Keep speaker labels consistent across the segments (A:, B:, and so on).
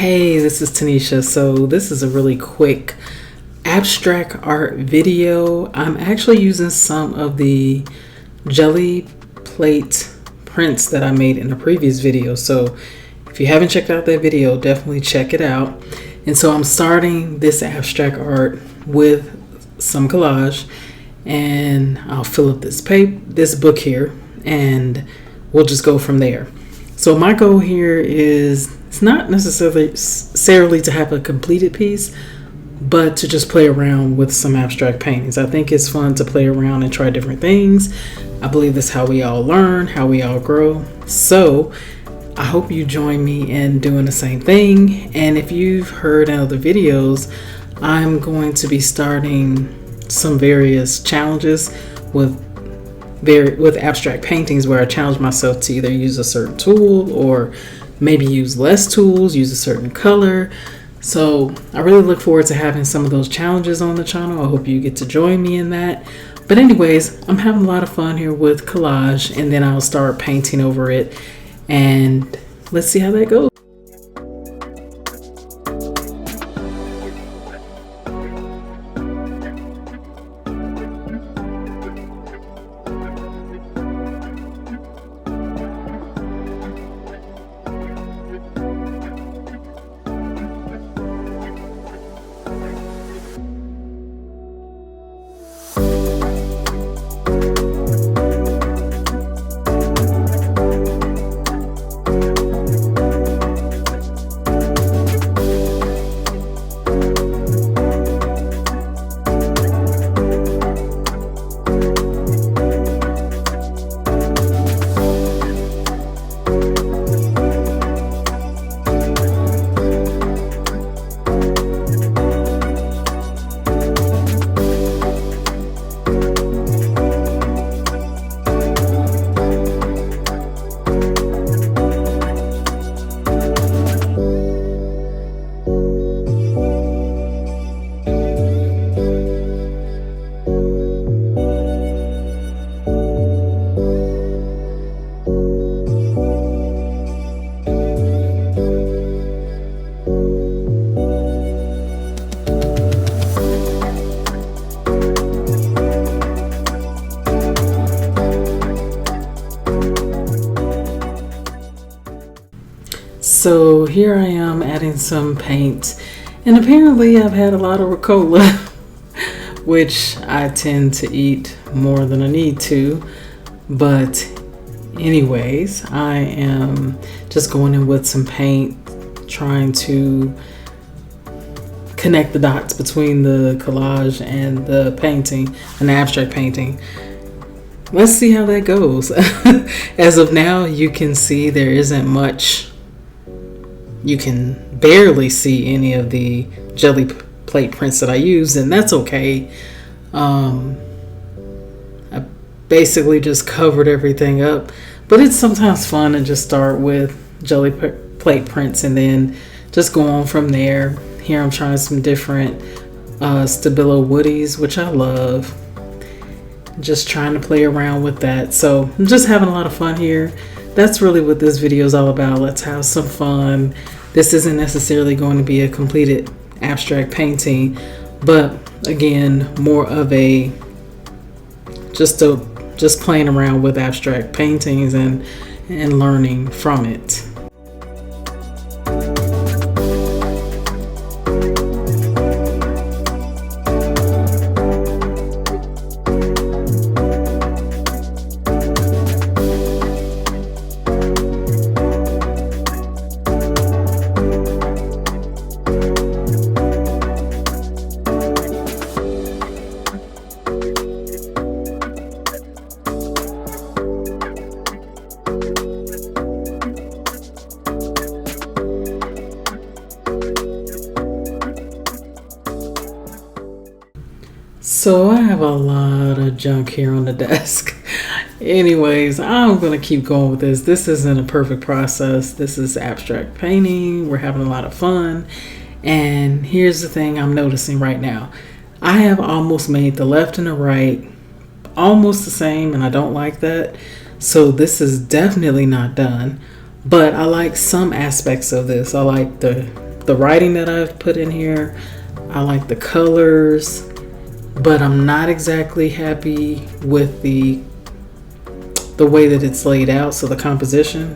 A: Hey, this is Tanisha. So this is a really quick abstract art video. I'm actually using some of the jelly plate prints that I made in a previous video. So if you haven't checked out that video, definitely check it out. And so I'm starting this abstract art with some collage, and I'll fill up this book here, and we'll just go from there. So my goal here is, it's not necessarily to have a completed piece, but to just play around with some abstract paintings. I think it's fun to play around and try different things. I believe that's how we all learn, how we all grow. So I hope you join me in doing the same thing. And if you've heard in other videos, I'm going to be starting some various challenges with abstract paintings where I challenge myself to either use a certain tool or maybe use less tools, use a certain color. So I really look forward to having some of those challenges on the channel. I hope you get to join me in that. But anyways, I'm having a lot of fun here with collage, and then I'll start painting over it, and let's see how that goes. So here I am adding some paint, and apparently I've had a lot of Ricola, which I tend to eat more than I need to. But anyways, I am just going in with some paint, trying to connect the dots between the collage and the painting, an abstract painting. Let's see how that goes. As of now, you can see there isn't much. You can barely see any of the jelly plate prints that I used, and that's okay. I basically just covered everything up, but it's sometimes fun to just start with jelly plate prints and then just go on from there. Here I'm trying some different Stabilo woodies, which I love. Just trying to play around with that. So I'm just having a lot of fun here. That's really what this video is all about. Let's have some fun. This isn't necessarily going to be a completed abstract painting, but again, more of a just playing around with abstract paintings and learning from it. So I have a lot of junk here on the desk. Anyways, I'm going to keep going with this. This isn't a perfect process. This is abstract painting. We're having a lot of fun. And here's the thing I'm noticing right now. I have almost made the left and the right almost the same, and I don't like that. So this is definitely not done. But I like some aspects of this. I like the the writing that I've put in here. I like the colors, but I'm not exactly happy with the way that it's laid out. So the composition,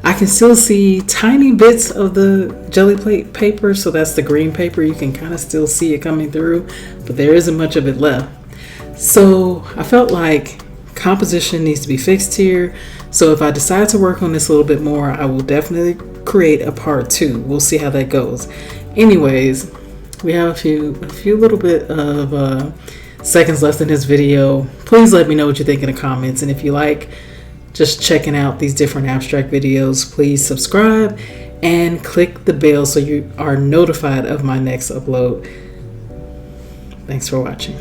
A: I can still see tiny bits of the jelly plate paper. So that's the green paper. You can kind of still see it coming through, but there isn't much of it left. So I felt like composition needs to be fixed here. So if I decide to work on this a little bit more, I will definitely create a part 2. We'll see how that goes. Anyways, we have a few little bit of seconds left in this video. Please let me know what you think in the comments, and if you like just checking out these different abstract videos, please subscribe and click the bell so you are notified of my next upload. Thanks for watching.